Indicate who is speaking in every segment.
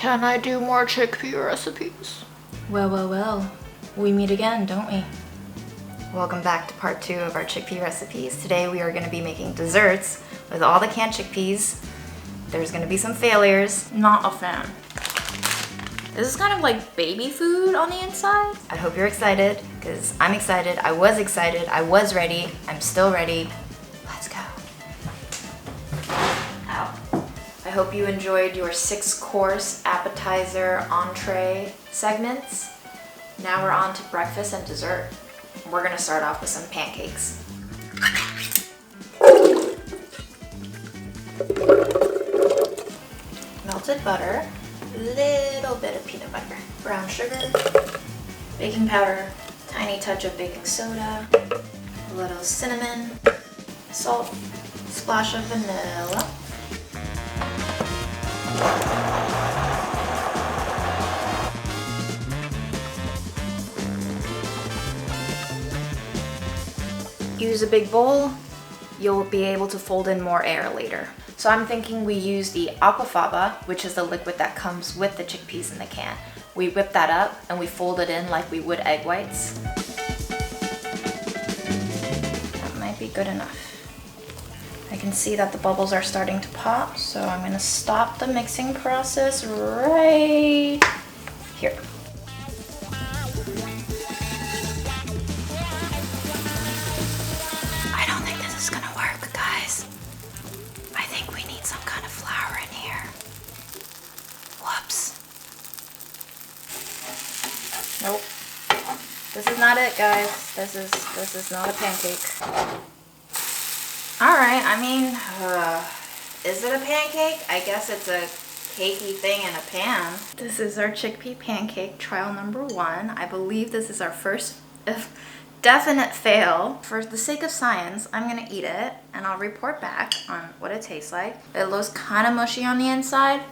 Speaker 1: Can I do more chickpea recipes?
Speaker 2: Well. We meet again, don't we?
Speaker 3: Welcome back to part 2 of our chickpea recipes. Today we are going to be making desserts with all the canned chickpeas. There's going to be some failures.
Speaker 2: Not a fan. This is kind of like baby food on the inside.
Speaker 3: I hope you're excited, because I'm excited. I was ready. I'm still ready. Let's go. Ow. I hope you enjoyed your 6-course appetizer entree segments. Now we're on to breakfast and dessert. We're gonna start off with some pancakes. Melted butter, little bit of peanut butter, brown sugar, baking powder, tiny touch of baking soda, a little cinnamon, salt, splash of vanilla. Use a big bowl, you'll be able to fold in more air later. So I'm thinking we use the Aquafaba, which is the liquid that comes with the chickpeas in the can. We whip that up and we fold it in like we would egg whites. That might be good enough. I can see that the bubbles are starting to pop, so I'm gonna stop the mixing process right here. Nope. This is not it, guys. This is not a pancake. Alright, I mean, is it a pancake? I guess it's a cakey thing in a pan. This is our chickpea pancake trial number 1. I believe this is our first definite fail. For the sake of science, I'm gonna eat it and I'll report back on what it tastes like. It looks kind of mushy on the inside.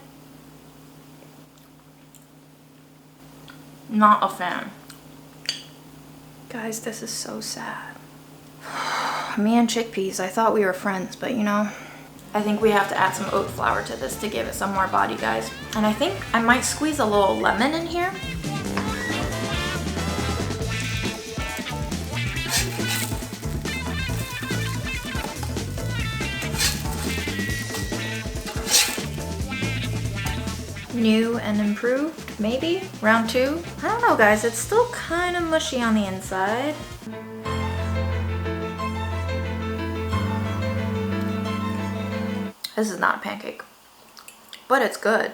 Speaker 3: Not a fan. Guys, this is so sad. Me and chickpeas, I thought we were friends, but you know, I think we have to add some oat flour to this to give it some more body, guys. And I think I might squeeze a little lemon in here. New and improved, maybe? Round 2? I don't know, guys. It's still kind of mushy on the inside. This is not a pancake, but it's good.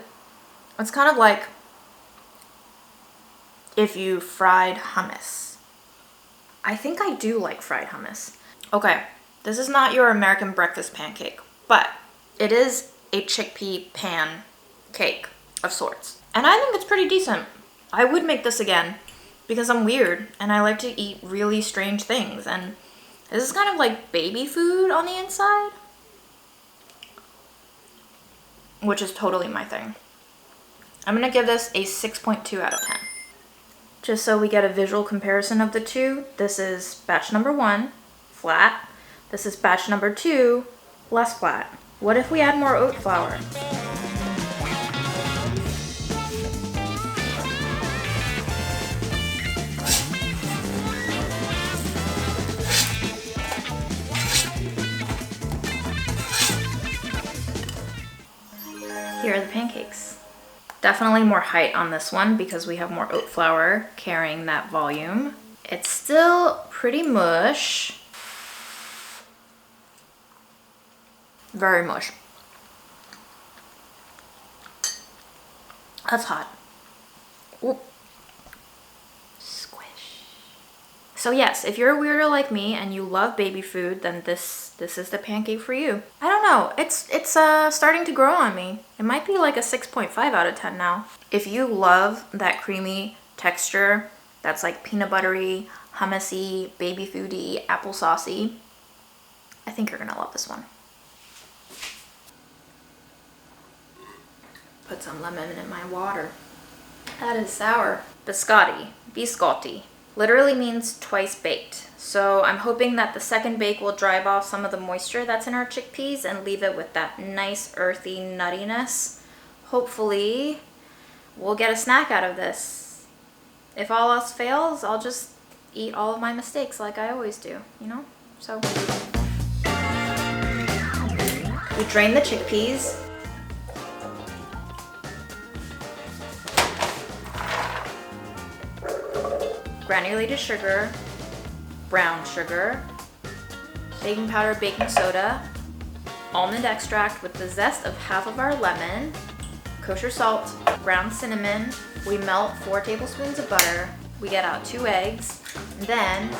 Speaker 3: It's kind of like if you fried hummus. I think I do like fried hummus. Okay, this is not your American breakfast pancake, but it is a chickpea pancake of sorts. And I think it's pretty decent. I would make this again because I'm weird and I like to eat really strange things, and this is kind of like baby food on the inside, which is totally my thing. I'm gonna give this a 6.2 out of 10. Just so we get a visual comparison of the two, this is batch number 1, flat. This is batch number 2, less flat. What if we add more oat flour? Here are the pancakes. Definitely more height on this one because we have more oat flour carrying that volume. It's still pretty mush. Very mush. That's hot. Ooh. Squish. So yes, if you're a weirdo like me and you love baby food, then this is the pancake for you. I don't know, it's starting to grow on me. It might be like a 6.5 out of 10 now. If you love that creamy texture that's like peanut buttery, hummusy, baby foody, applesaucey, I think you're gonna love this one. Put some lemon in my water. That is sour. Biscotti. Literally means twice baked. So I'm hoping that the second bake will drive off some of the moisture that's in our chickpeas and leave it with that nice earthy nuttiness. Hopefully we'll get a snack out of this. If all else fails, I'll just eat all of my mistakes like I always do, you know? So we drain the chickpeas. Granulated sugar, brown sugar, baking powder, baking soda, almond extract with the zest of half of our lemon, kosher salt, ground cinnamon. We melt 4 tablespoons of butter. We get out 2 eggs. And then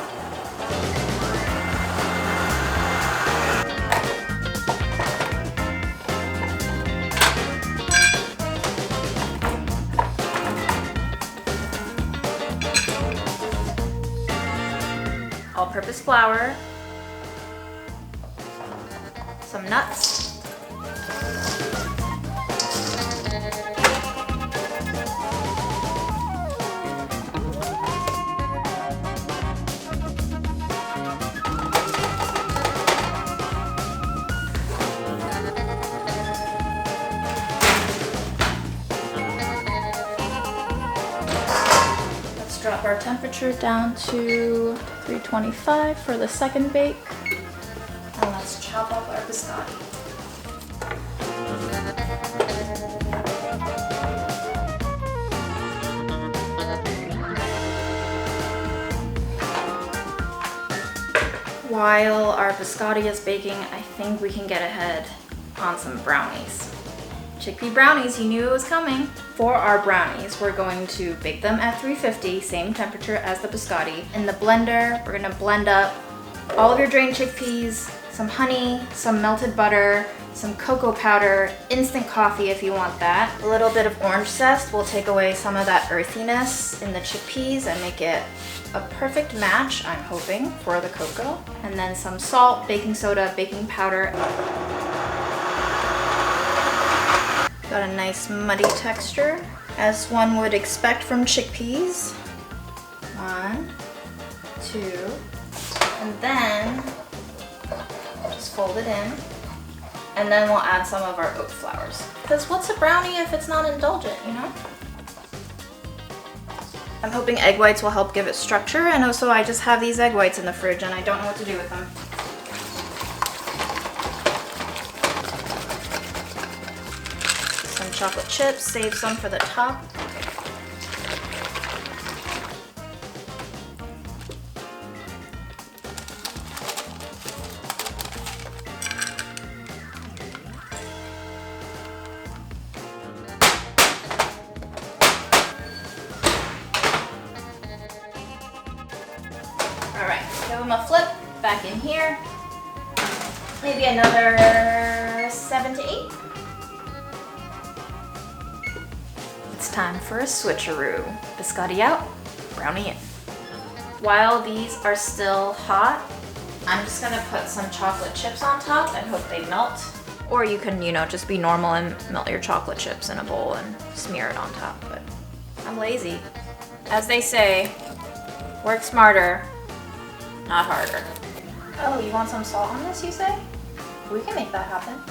Speaker 3: all-purpose flour, some nuts, drop our temperature down to 325 for the second bake. And let's chop up our biscotti. While our biscotti is baking, I think we can get ahead on some brownies. Chickpea brownies, you knew it was coming. For our brownies, we're going to bake them at 350, same temperature as the biscotti. In the blender, we're gonna blend up all of your drained chickpeas, some honey, some melted butter, some cocoa powder, instant coffee if you want that. A little bit of orange zest will take away some of that earthiness in the chickpeas and make it a perfect match, I'm hoping, for the cocoa. And then some salt, baking soda, baking powder. Got a nice muddy texture, as one would expect from chickpeas. 1, 2, and then just fold it in. And then we'll add some of our oat flours. Because what's a brownie if it's not indulgent, you know? I'm hoping egg whites will help give it structure, and also I just have these egg whites in the fridge and I don't know what to do with them. Chocolate chips, save some for the top. All right, give them a flip back in here. Maybe another 7 to 8. Time for a switcheroo. Biscotti out, brownie in. While these are still hot, I'm just gonna put some chocolate chips on top and hope they melt. Or you can, you know, just be normal and melt your chocolate chips in a bowl and smear it on top, but I'm lazy. As they say, work smarter, not harder. Oh, you want some salt on this, you say? We can make that happen.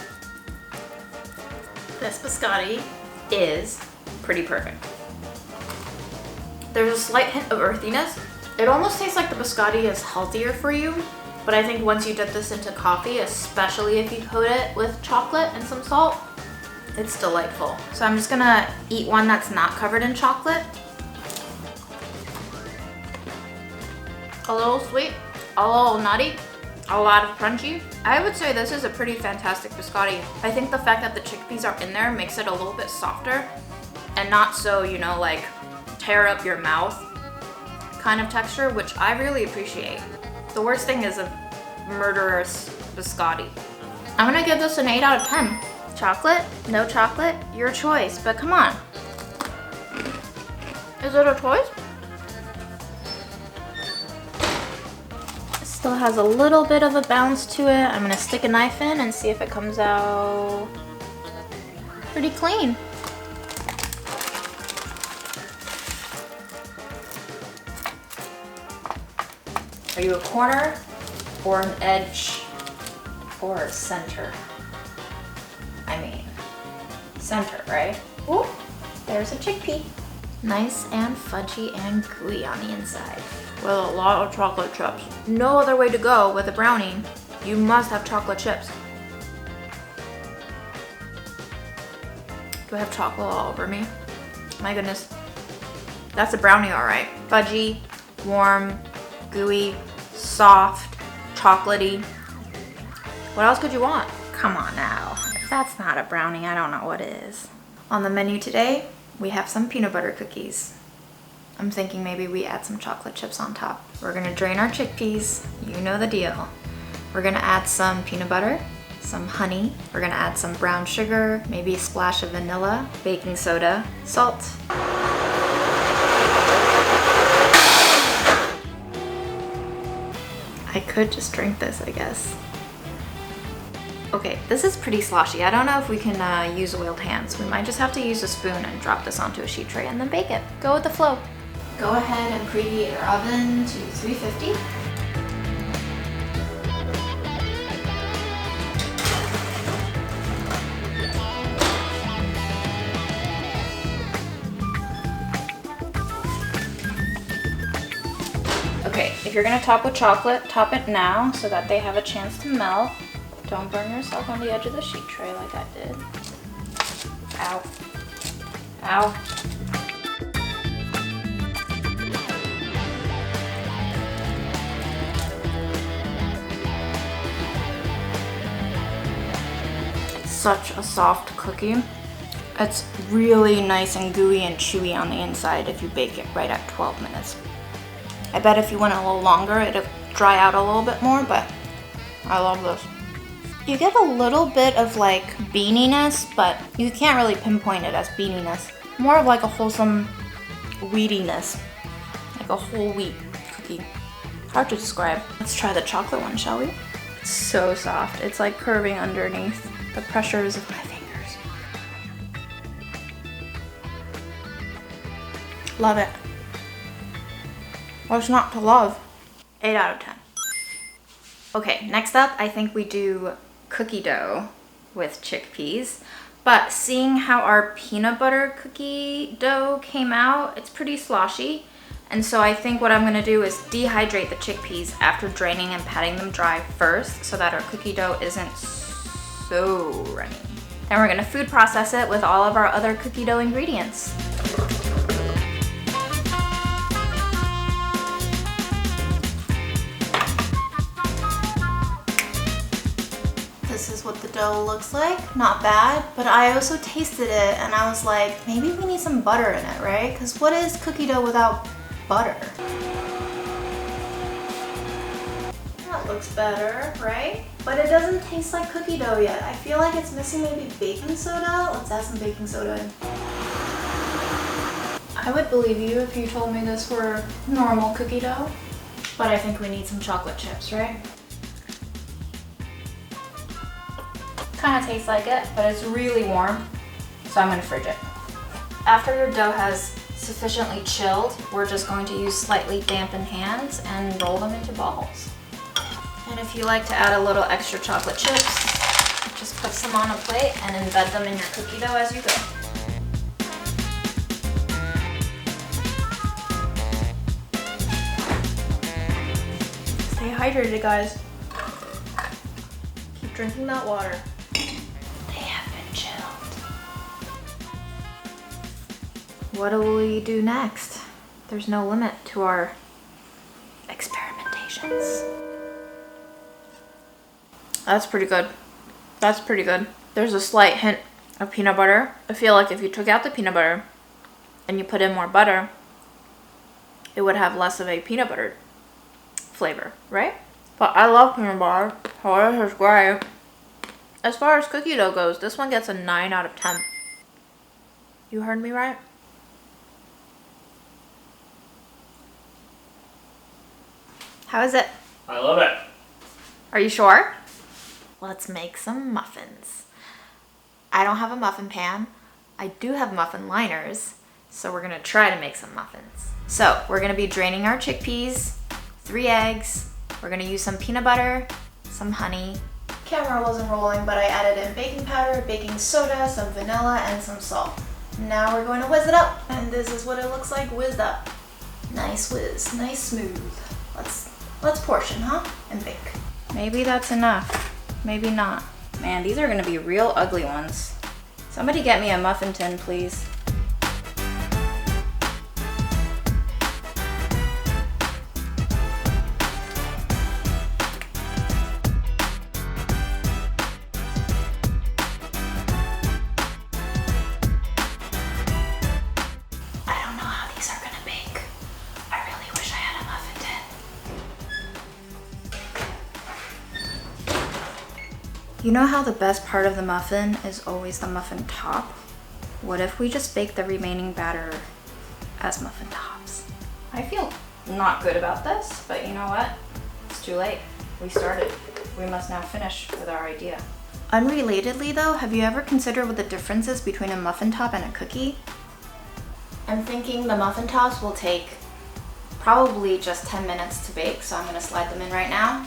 Speaker 3: This biscotti is pretty perfect. There's a slight hint of earthiness. It almost tastes like the biscotti is healthier for you, but I think once you dip this into coffee, especially if you coat it with chocolate and some salt, it's delightful. So I'm just gonna eat one that's not covered in chocolate. A little sweet, a little nutty, a lot of crunchy. I would say this is a pretty fantastic biscotti. I think the fact that the chickpeas are in there makes it a little bit softer and not so, you know, like tear up your mouth kind of texture, which I really appreciate. The worst thing is a murderous biscotti. I'm gonna give this an 8 out of 10. Chocolate? No chocolate? Your choice, but come on. Is it a choice? It still has a little bit of a bounce to it. I'm gonna stick a knife in and see if it comes out pretty clean. Are you a corner or an edge or a center? I mean, center, right? Ooh,
Speaker 2: there's a chickpea. Nice and fudgy and gooey on the inside.
Speaker 3: With a lot of chocolate chips. No other way to go with a brownie. You must have chocolate chips. Do I have chocolate all over me? My goodness. That's a brownie, all right. Fudgy, warm, gooey, soft, chocolatey. What else could you want?
Speaker 2: Come on now. If that's not a brownie, I don't know what is.
Speaker 3: On the menu today, we have some peanut butter cookies. I'm thinking maybe we add some chocolate chips on top. We're gonna drain our chickpeas. You know the deal. We're gonna add some peanut butter, some honey. We're gonna add some brown sugar, maybe a splash of vanilla, baking soda, salt. I could just drink this, I guess. Okay, this is pretty sloshy. I don't know if we can use oiled hands. We might just have to use a spoon and drop this onto a sheet tray and then bake it. Go with the flow. Go ahead and preheat your oven to 350. Okay, if you're gonna top with chocolate, top it now so that they have a chance to melt. Don't burn yourself on the edge of the sheet tray like I did. Ow. Ow. Such a soft cookie. It's really nice and gooey and chewy on the inside if you bake it right at 12 minutes. I bet if you went a little longer, it'd dry out a little bit more, but I love this. You get a little bit of like beaniness, but you can't really pinpoint it as beaniness. More of like a wholesome wheatiness, like a whole wheat cookie. Hard to describe. Let's try the chocolate one, shall we? It's so soft. It's like curving underneath the pressures of my fingers. Love it. What's not to love? 8 out of 10. Okay, next up, I think we do cookie dough with chickpeas. But seeing how our peanut butter cookie dough came out, it's pretty sloshy. And so I think what I'm gonna do is dehydrate the chickpeas after draining and patting them dry first so that our cookie dough isn't so runny. Then we're gonna food process it with all of our other cookie dough ingredients. This is what the dough looks like. Not bad, but I also tasted it and I was like, maybe we need some butter in it, right? Because what is cookie dough without butter? That looks better, right? But it doesn't taste like cookie dough yet. I feel like it's missing maybe baking soda. Let's add some baking soda in. I would believe you if you told me this were normal cookie dough, but I think we need some chocolate chips, right? Kind of tastes like it, but it's really warm, so I'm gonna fridge it. After your dough has sufficiently chilled, we're just going to use slightly dampened hands and roll them into balls. And if you like to add a little extra chocolate chips, just put some on a plate and embed them in your cookie dough as you go. Stay hydrated, guys. Keep drinking that water. What will we do next? There's no limit to our experimentations. That's pretty good. That's pretty good. There's a slight hint of peanut butter. I feel like if you took out the peanut butter and you put in more butter, it would have less of a peanut butter flavor, right? But I love peanut butter, so this is great. As far as cookie dough goes, this one gets a 9 out of 10. You heard me right? How is it?
Speaker 4: I love it.
Speaker 3: Are you sure? Let's make some muffins. I don't have a muffin pan. I do have muffin liners, so we're gonna try to make some muffins. So we're gonna be draining our chickpeas, 3 eggs. We're gonna use some peanut butter, some honey. Camera wasn't rolling, but I added in baking powder, baking soda, some vanilla, and some salt. Now we're going to whiz it up. And this is what it looks like whizzed up. Nice whiz, nice smooth. Let's portion, huh? And bake. Maybe that's enough. Maybe not. Man, these are gonna be real ugly ones. Somebody get me a muffin tin, please. You know how the best part of the muffin is always the muffin top? What if we just bake the remaining batter as muffin tops? I feel not good about this, but you know what? It's too late. We started. We must now finish with our idea. Unrelatedly though, have you ever considered what the difference is between a muffin top and a cookie? I'm thinking the muffin tops will take probably just 10 minutes to bake, so I'm gonna slide them in right now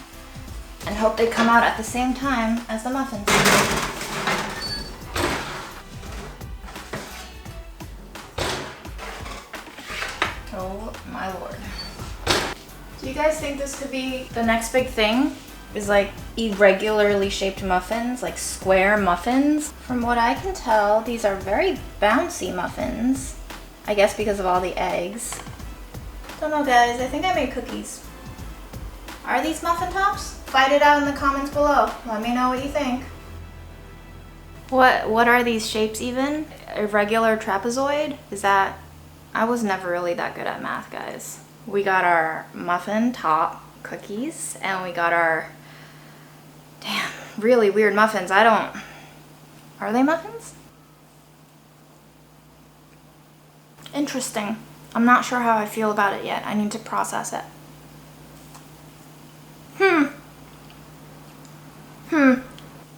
Speaker 3: and hope they come out at the same time as the muffins. Oh my lord. Do you guys think this could be the next big thing? Is like irregularly shaped muffins, like square muffins? From what I can tell, these are very bouncy muffins. I guess because of all the eggs. Don't know guys, I think I made cookies. Are these muffin tops? Fight it out in the comments below. Let me know what you think. What are these shapes even? Irregular trapezoid? Is that... I was never really that good at math, guys. We got our muffin top cookies and we got our... Damn, really weird muffins. I don't... Are they muffins? Interesting. I'm not sure how I feel about it yet. I need to process it.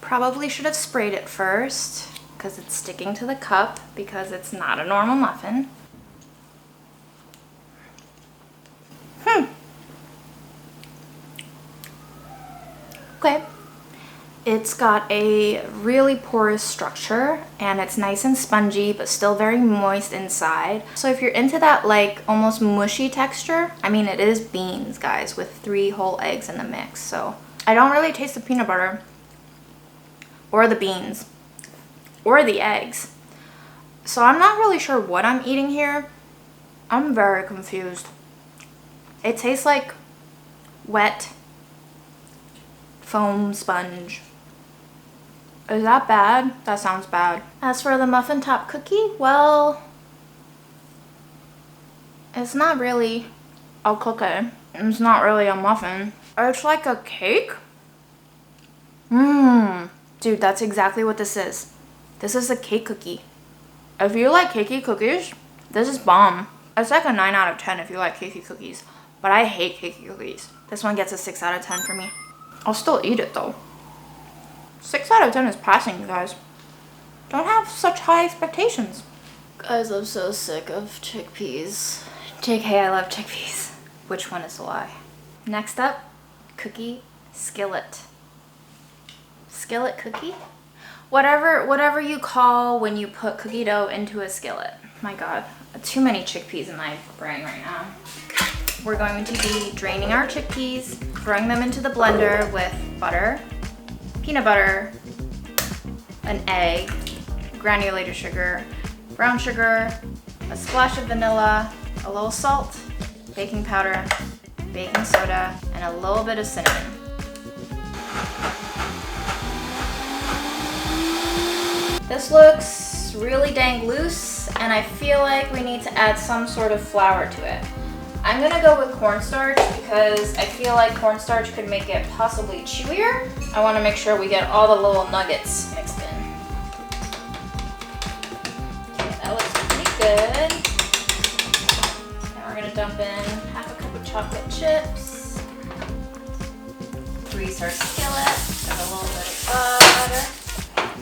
Speaker 3: Probably should have sprayed it first because it's sticking to the cup because it's not a normal muffin. Okay. It's got a really porous structure and it's nice and spongy but still very moist inside. So if you're into that like almost mushy texture, I mean it is beans guys with 3 whole eggs in the mix. So I don't really taste the peanut butter or the beans or the eggs. So I'm not really sure what I'm eating here. I'm very confused. It tastes like wet foam sponge. Is that bad? That sounds bad. As for the muffin top cookie, well, it's not really a cookie. It's not really a muffin. It's like a cake. Dude, that's exactly what this is. This is a cake cookie. If you like cakey cookies, this is bomb. It's like a 9 out of 10 if you like cakey cookies. But I hate cakey cookies. This one gets a 6 out of 10 for me. I'll still eat it though. 6 out of 10 is passing, you guys. Don't have such high expectations. Guys, I'm so sick of chickpeas. JK, I love chickpeas. Which one is a lie? Next up, cookie skillet. Skillet cookie? Whatever you call when you put cookie dough into a skillet. My god, too many chickpeas in my brain right now. We're going to be draining our chickpeas, throwing them into the blender with butter, peanut butter, an egg, granulated sugar, brown sugar, a splash of vanilla, a little salt, baking powder, baking soda, and a little bit of cinnamon. This looks really dang loose, and I feel like we need to add some sort of flour to it. I'm gonna go with cornstarch because I feel like cornstarch could make it possibly chewier. I wanna make sure we get all the little nuggets mixed in. Okay, that looks pretty good. Now we're gonna dump in half a cup of chocolate chips. Grease our skillet with a little bit of butter.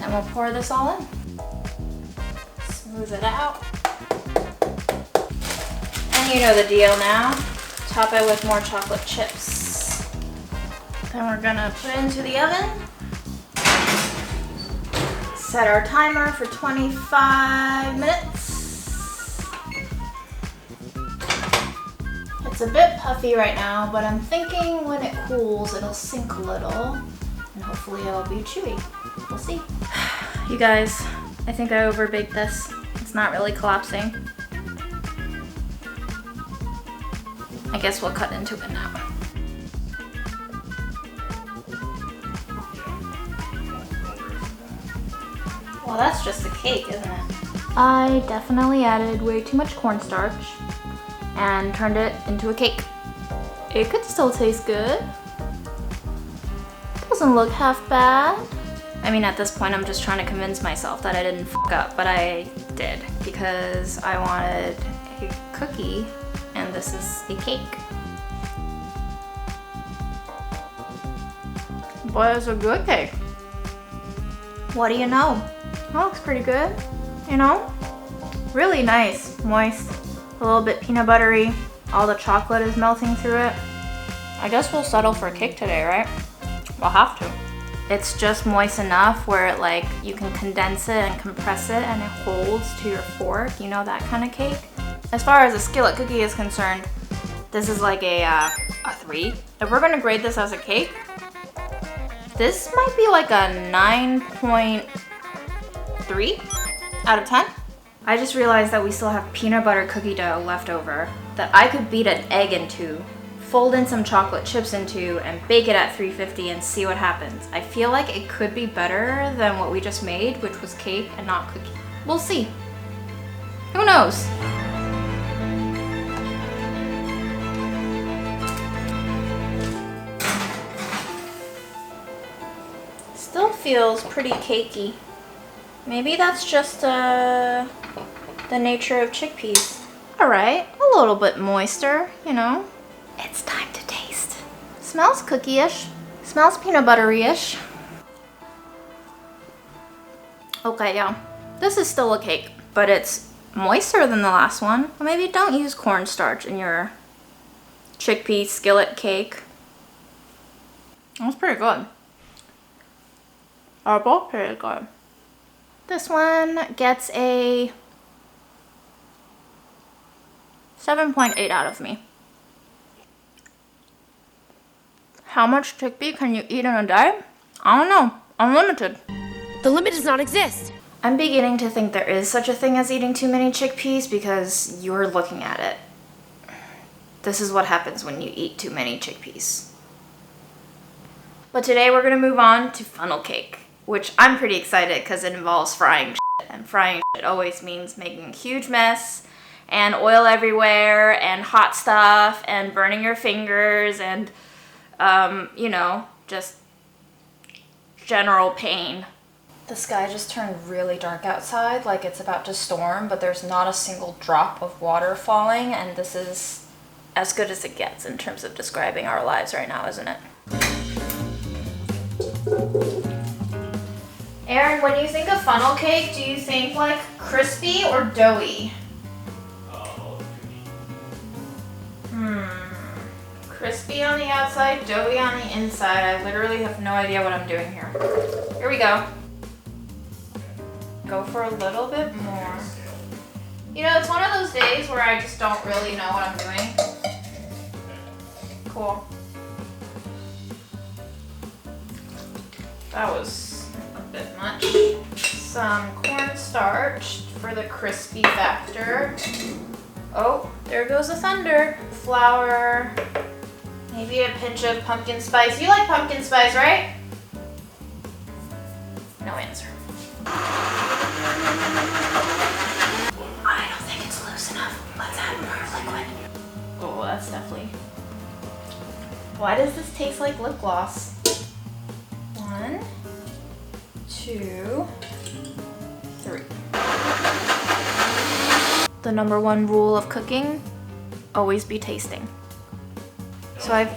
Speaker 3: And we'll pour this all in. Smooth it out. And you know the deal now. Top it with more chocolate chips. Then we're gonna put it into the oven. Set our timer for 25 minutes.
Speaker 2: It's a bit puffy right now, but I'm thinking when it cools, it'll sink a little, and hopefully it'll be chewy. We'll see. You guys, I think I overbaked this. It's not really collapsing. I guess we'll cut into it now. Well, that's just a cake, isn't it? I definitely added way too much cornstarch and turned it into a cake. It could still taste good. Doesn't look half bad. I mean, at this point, I'm just trying to convince myself that I didn't f up, but I did because I wanted a cookie and this is a cake. Boy, it's a good cake. What do you know? That looks pretty good, you know? Really nice, moist, a little bit peanut buttery. All the chocolate is melting through it. I guess we'll settle for a cake today, right? We'll have to. It's just moist enough where it, like, you can condense it and compress it and it holds to your fork, you know, that kind of cake. As far as a skillet cookie is concerned, this is like a 3. If we're gonna grade this as a cake, this might be like a 9.3 out of 10. I just realized that we still have peanut butter cookie dough left over that I could beat an egg into, fold in some chocolate chips into, and bake it at 350 and see what happens. I feel like it could be better than what we just made, which was cake and not cookie. We'll see. Who knows? Still feels pretty cakey. Maybe that's just the nature of chickpeas. All right, a little bit moister, you know. It's time to taste. Smells cookie-ish. Smells peanut buttery-ish. Okay, yeah. This is still a cake, but it's moister than the last one. Well, maybe don't use cornstarch in your chickpea skillet cake. That's pretty good. Are both pretty good. This one gets a 7.8 out of me. How much chickpea can you eat in a day? I don't know. Unlimited.
Speaker 4: The limit does not exist.
Speaker 2: I'm beginning to think there is such a thing as eating too many chickpeas because you're looking at it. This is what happens when you eat too many chickpeas. But today we're gonna move on to funnel cake, which I'm pretty excited because it involves frying shit. And frying shit always means making a huge mess and oil everywhere and hot stuff and burning your fingers and, you know, just general pain. The sky just turned really dark outside, like it's about to storm, but there's not a single drop of water falling, and this is as good as it gets in terms of describing our lives right now, isn't it? Aaron, when you think of funnel cake, do you think like crispy or doughy? Crispy on the outside, doughy on the inside. I literally have no idea what I'm doing here. Here we go. Go for a little bit more. You know, it's one of those days where I just don't really know what I'm doing. Cool. That was a bit much. Some cornstarch for the crispy factor. Oh, there goes the thunder. Flour. Maybe a pinch of pumpkin spice. You like pumpkin spice, right? No answer. I don't think it's loose enough. Let's add more liquid. Oh, that's definitely... Why does this taste like lip gloss? 1, 2, 3. The #1 rule of cooking, always be tasting. So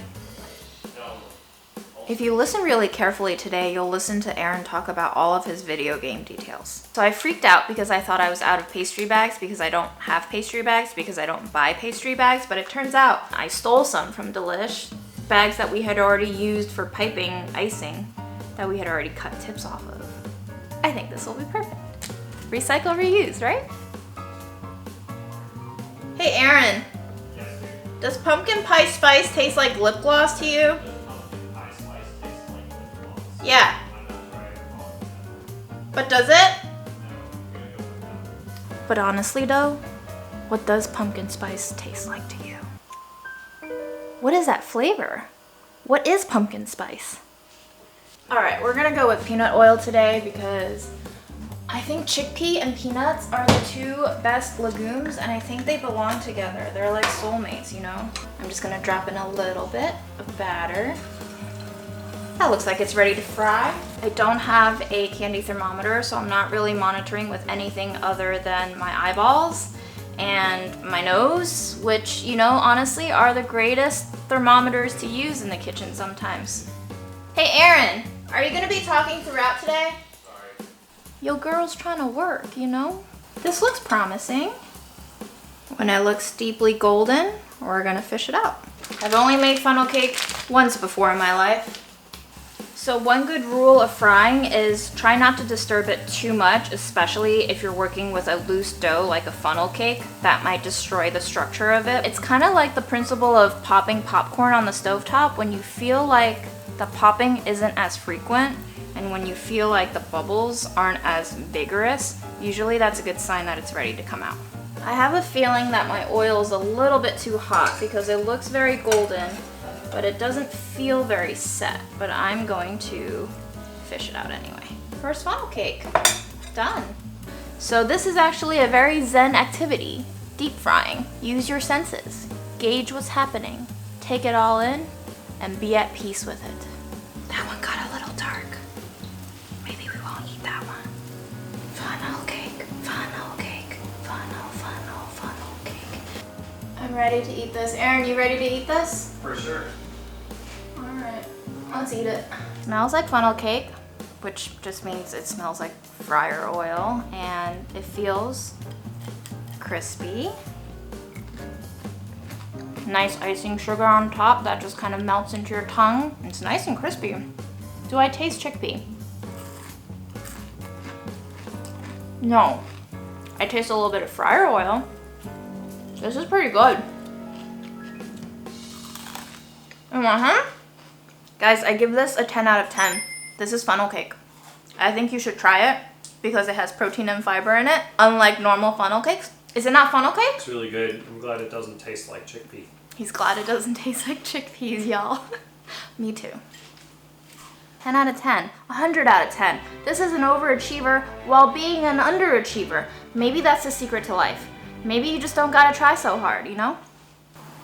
Speaker 2: if you listen really carefully today, you'll listen to Aaron talk about all of his video game details. So I freaked out because I thought I was out of pastry bags because I don't have pastry bags because I don't buy pastry bags, but it turns out I stole some from Delish, bags that we had already used for piping icing that we had already cut tips off of. I think this will be perfect. Recycle, reuse, right? Hey Aaron.
Speaker 3: Does pumpkin pie spice taste like lip gloss to you? Yeah. But does it? But honestly though, what does pumpkin spice taste like to you? What is that flavor? What is pumpkin spice? All right, we're gonna go with peanut oil today because I think chickpea and peanuts are the two best legumes and I think they belong together. They're like soulmates, you know? I'm just gonna drop in a little bit of batter. That looks like it's ready to fry. I don't have a candy thermometer, so I'm not really monitoring with anything other than my eyeballs and my nose, which, you know, honestly are the greatest thermometers to use in the kitchen sometimes. Hey Aaron, are you gonna be talking throughout today?
Speaker 5: Sorry.
Speaker 3: Yo, girl's trying to work, you know? This looks promising. When it looks deeply golden, we're gonna fish it out. I've only made funnel cake once before in my life. So one good rule of frying is try not to disturb it too much, especially if you're working with a loose dough like a funnel cake. That might destroy the structure of it. It's kind of like the principle of popping popcorn on the stovetop. When you feel like the popping isn't as frequent and when you feel like the bubbles aren't as vigorous, usually that's a good sign that it's ready to come out. I have a feeling that my oil is a little bit too hot because it looks very golden, but it doesn't feel very set, but I'm going to fish it out anyway. First funnel cake, done. So this is actually a very zen activity, deep frying. Use your senses, gauge what's happening, take it all in, and be at peace with it. That one got a little dark. Maybe we won't eat that one. Funnel cake, funnel cake, funnel cake. I'm ready to eat this. Aaron, you ready to eat this?
Speaker 5: For sure.
Speaker 3: Alright, let's eat it. Smells like funnel cake, which just means it smells like fryer oil, and it feels crispy. Nice icing sugar on top that just kind of melts into your tongue. It's nice and crispy. Do I taste chickpea? No. I taste a little bit of fryer oil. This is pretty good. Guys, I give this a 10 out of 10. This is funnel cake. I think you should try it because it has protein and fiber in it, unlike normal funnel cakes. Is it not funnel cake?
Speaker 5: It's really good. I'm glad it doesn't taste like chickpea.
Speaker 3: He's glad it doesn't taste like chickpeas, y'all. Me too. 10 out of 10, 100 out of 10. This is an overachiever while being an underachiever. Maybe that's the secret to life. Maybe you just don't gotta try so hard, you know?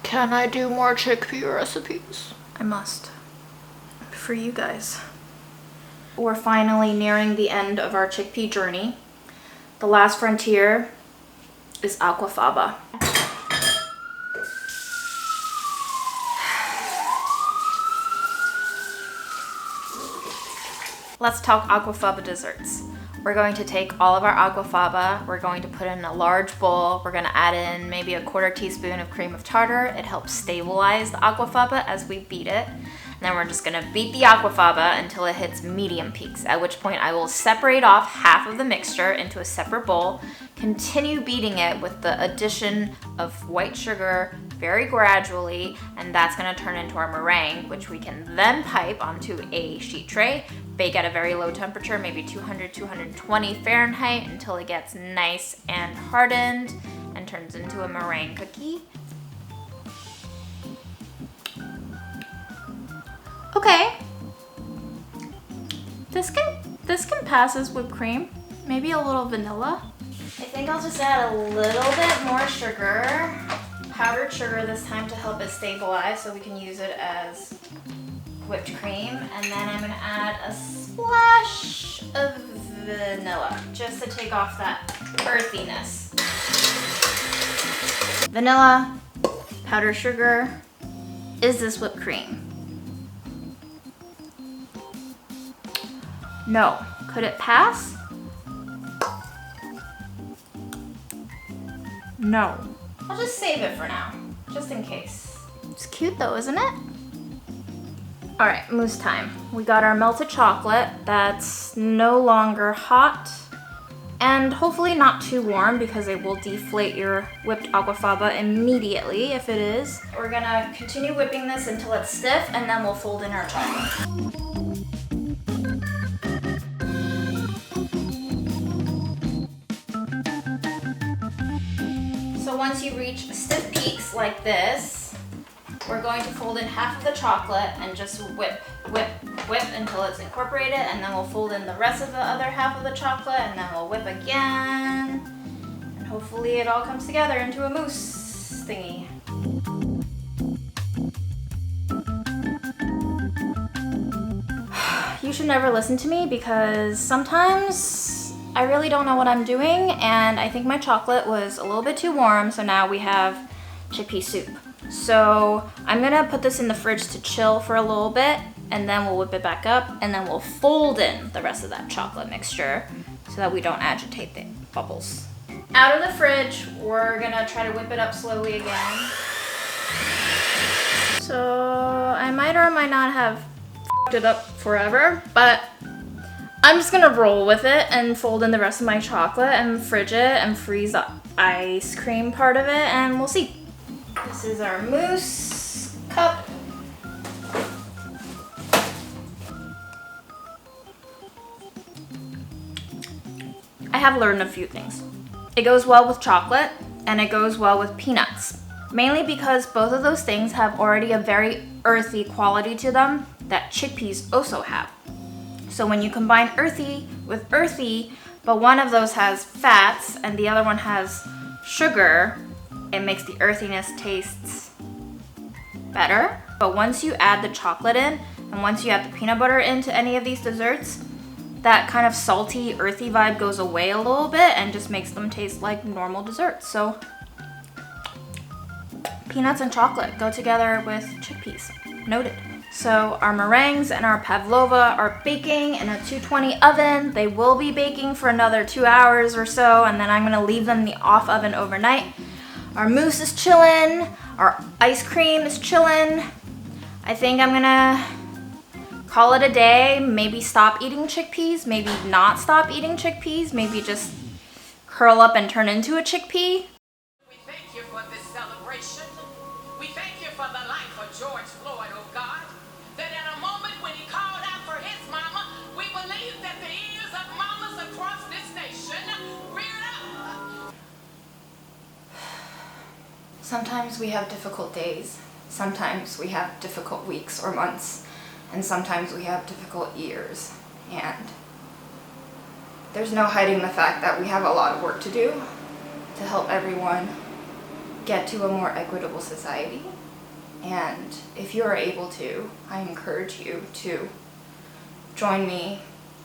Speaker 1: Can I do more chickpea recipes?
Speaker 3: I must. For you guys. We're finally nearing the end of our chickpea journey. The last frontier is Aquafaba. Let's talk Aquafaba desserts. We're going to take all of our Aquafaba, we're going to put it in a large bowl, we're gonna add in maybe a 1/4 teaspoon of cream of tartar. It helps stabilize the Aquafaba as we beat it. And then we're just gonna beat the Aquafaba until it hits medium peaks, at which point I will separate off half of the mixture into a separate bowl, continue beating it with the addition of white sugar very gradually, and that's gonna turn into our meringue, which we can then pipe onto a sheet tray, bake at a very low temperature, maybe 200, 220 Fahrenheit, until it gets nice and hardened and turns into a meringue cookie. Okay, this can pass as whipped cream, maybe a little vanilla. I think I'll just add a little bit more sugar, powdered sugar this time to help it stabilize so we can use it as whipped cream. And then I'm gonna add a splash of vanilla just to take off that earthiness. Vanilla, powdered sugar. Is this whipped cream? No. Could it pass? No. I'll just save it for now, just in case. It's cute though, isn't it? All right, mousse time. We got our melted chocolate that's no longer hot.
Speaker 2: and hopefully not too warm because it will deflate your whipped aquafaba immediately if it is. We're gonna continue whipping this until it's stiff, and then we'll fold in our chocolate. So once you reach stiff peaks like this, we're going to fold in half of the chocolate and just whip, whip, whip until it's incorporated, and then we'll fold in the rest of the other half of the chocolate, and then we'll whip again, and hopefully it all comes together into a mousse thingy. You should never listen to me because sometimes I really don't know what I'm doing, and I think my chocolate was a little bit too warm, so now we have chickpea soup. So I'm gonna put this in the fridge to chill for a little bit, and then we'll whip it back up, and then we'll fold in the rest of that chocolate mixture so that we don't agitate the bubbles. Out of the fridge, we're gonna try to whip it up slowly again. So I might or might not have f***ed it up forever, but I'm just gonna roll with it and fold in the rest of my chocolate and fridge it and freeze the ice cream part of it, and we'll see. This is our mousse cup. I have learned a few things. It goes well with chocolate and it goes well with peanuts, mainly because both of those things have already a very earthy quality to them that chickpeas also have. So when you combine earthy with earthy, but one of those has fats and the other one has sugar, it makes the earthiness taste better. But once you add the chocolate in, and once you add the peanut butter into any of these desserts, that kind of salty, earthy vibe goes away a little bit and just makes them taste like normal desserts. So peanuts and chocolate go together with chickpeas. Noted. So our meringues and our pavlova are baking in a 220 oven. They will be baking for another 2 hours or so, and then I'm gonna leave them in the off oven overnight. Our mousse is chillin', our ice cream is chillin'. I think I'm gonna call it a day, maybe stop eating chickpeas, maybe not stop eating chickpeas, maybe just curl up and turn into a chickpea.
Speaker 6: We thank you for this celebration. We thank you for the life of George Floyd, oh God. That in a moment when he called out for his mama, we believe that the ears of mamas across this nation reared up.
Speaker 2: Sometimes we have difficult days. Sometimes we have difficult weeks or months. And sometimes we have difficult years. And there's no hiding the fact that we have a lot of work to do to help everyone get to a more equitable society. And if you are able to, I encourage you to join me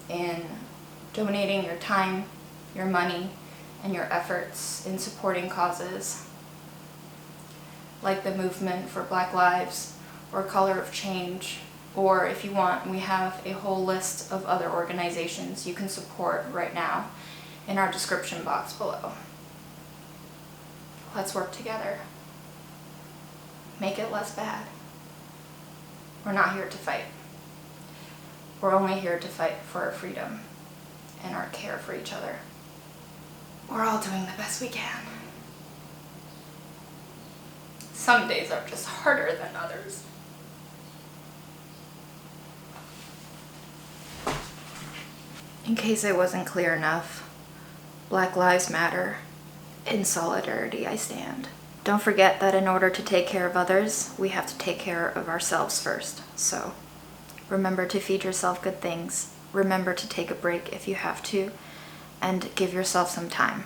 Speaker 2: in donating your time, your money, and your efforts in supporting causes like the movement for Black Lives or Color of Change, or if you want, we have a whole list of other organizations you can support right now in our description box below. Let's work together. Make it less bad. We're not here to fight. We're only here to fight for our freedom and our care for each other. We're all doing the best we can. Some days are just harder than others. In case I wasn't clear enough, Black Lives Matter. In solidarity I stand. Don't forget that in order to take care of others, we have to take care of ourselves first. So remember to feed yourself good things. Remember to take a break if you have to, and give yourself some time.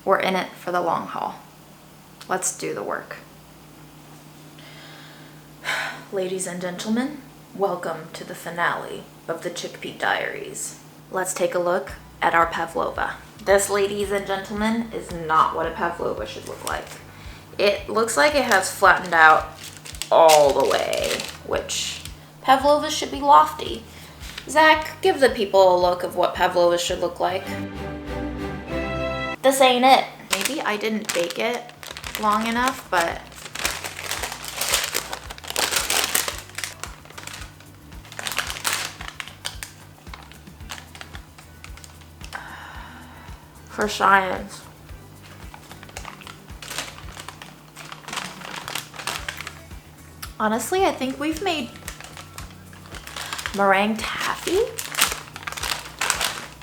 Speaker 2: We're in it for the long haul. Let's do the work. Ladies and gentlemen, welcome to the finale of the Chickpea Diaries. Let's take a look at our pavlova. This, ladies and gentlemen, is not what a pavlova should look like. It looks like it has flattened out all the way, which pavlovas should be lofty. Zach, give the people a look of what pavlovas should look like. This ain't it. Maybe I didn't bake it long enough, but
Speaker 3: For science.
Speaker 2: Honestly, I think we've made meringue taffy.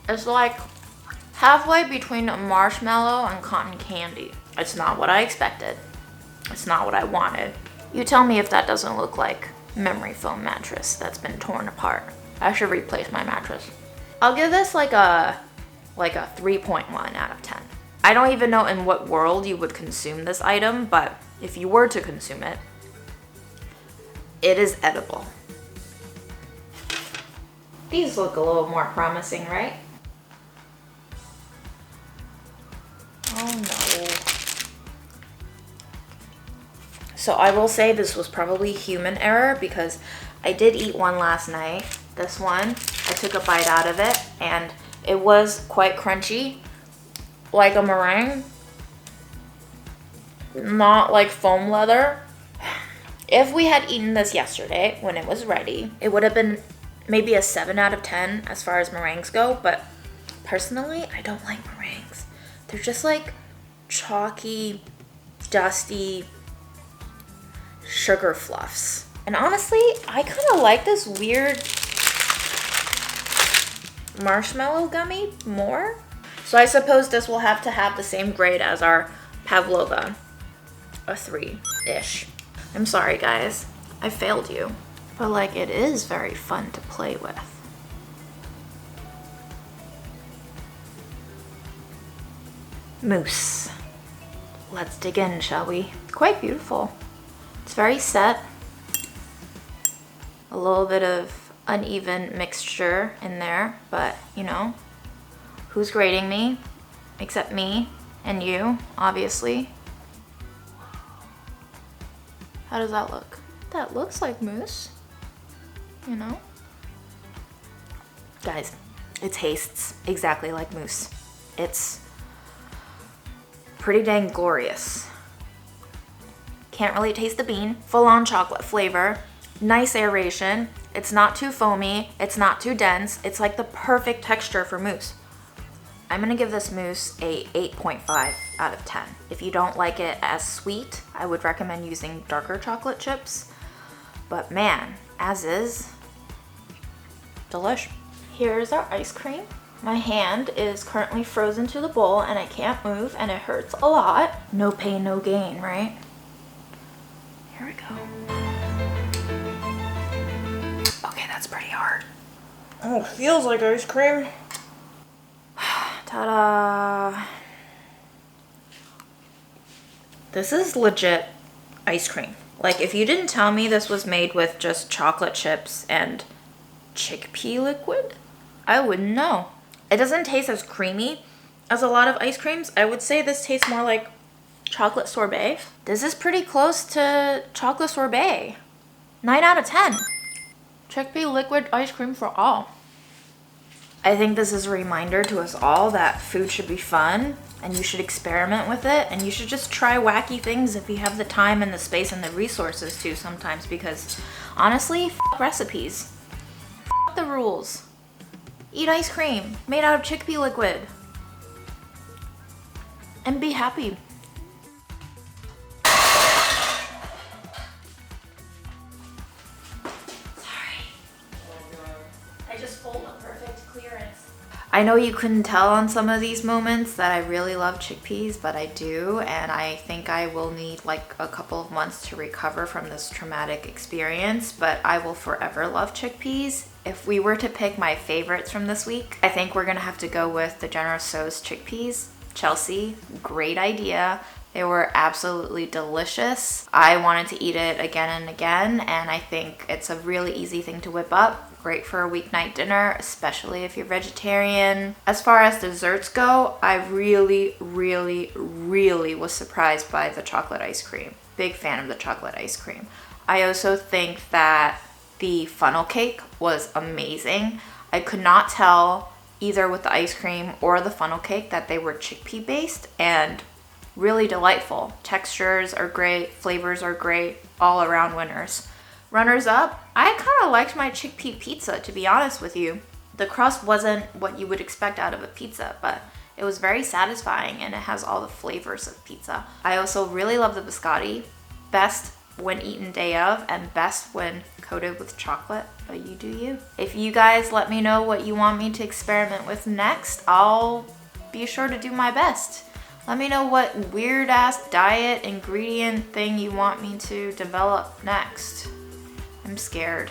Speaker 2: It's like halfway between a marshmallow and cotton candy. It's not what I expected. It's not what I wanted. You tell me if that doesn't look like memory foam mattress that's been torn apart. I should replace my mattress. I'll give this like a 3.1 out of 10. I don't even know in what world you would consume this item, but if you were to consume it, it is edible. These look a little more promising, right? Oh no. So I will say this was probably human error because I did eat one last night. This one, I took a bite out of it and it was quite crunchy, like a meringue, not like foam leather. If we had eaten this yesterday when it was ready, it would have been maybe a 7 out of 10 as far as meringues go, but personally, I don't like meringues. They're just like chalky, dusty sugar fluffs. And honestly, I kind of like this weird marshmallow gummy more. So I suppose this will have to have the same grade as our pavlova, a 3-ish. I'm sorry guys, I failed you. But like, it is very fun to play with. Mousse. Let's dig in, shall we? Quite beautiful. It's very set. A little bit of uneven mixture in there, but you know, who's grading me? Except me and you, obviously. How does that look? That looks like mousse, you know? Guys, it tastes exactly like mousse. It's pretty dang glorious. Can't really taste the bean. Full-on chocolate flavor. Nice aeration. It's not too foamy. It's not too dense. It's like the perfect texture for mousse. I'm gonna give this mousse a 8.5 out of 10. If you don't like it as sweet, I would recommend using darker chocolate chips. But man, as is, delish. Here's our ice cream. My hand is currently frozen to the bowl and I can't move and it hurts a lot. No pain, no gain, right? Here we go. Okay, that's pretty hard. Oh, it feels like ice cream. Ta-da! This is legit ice cream. Like, if you didn't tell me this was made with just chocolate chips and chickpea liquid, I wouldn't know. It doesn't taste as creamy as a lot of ice creams. I would say this tastes more like chocolate sorbet. This is pretty close to chocolate sorbet. 9 out of 10. Chickpea liquid ice cream for all. I think this is a reminder to us all that food should be fun and you should experiment with it and you should just try wacky things if you have the time and the space and the resources to sometimes, because honestly, f recipes. F the rules. Eat ice cream made out of chickpea liquid and be happy. I know you couldn't tell on some of these moments that I really love chickpeas, but I do, and I think I will need like a couple of months to recover from this traumatic experience, but I will forever love chickpeas. If we were to pick my favorites from this week, I think we're gonna have to go with the Ceniceros chickpeas. Chelsea, great idea. They were absolutely delicious. I wanted to eat it again and again, and I think it's a really easy thing to whip up. Great for a weeknight dinner, especially if you're vegetarian. As far as desserts go, I really was surprised by the chocolate ice cream. Big fan of the chocolate ice cream. I also think that the funnel cake was amazing. I could not tell either with the ice cream or the funnel cake that they were chickpea based, and really delightful. Textures are great, flavors are great, all around winners. Runners up, I kind of liked my chickpea pizza, to be honest with you. The crust wasn't what you would expect out of a pizza, but It was very satisfying and it has all the flavors of pizza. I also really love the biscotti. Best when eaten day of and best when coated with chocolate, but you do you. If you guys let me know what you want me to experiment with next, I'll be sure to do my best. Let me know what weird ass diet ingredient thing you want me to develop next. I'm scared.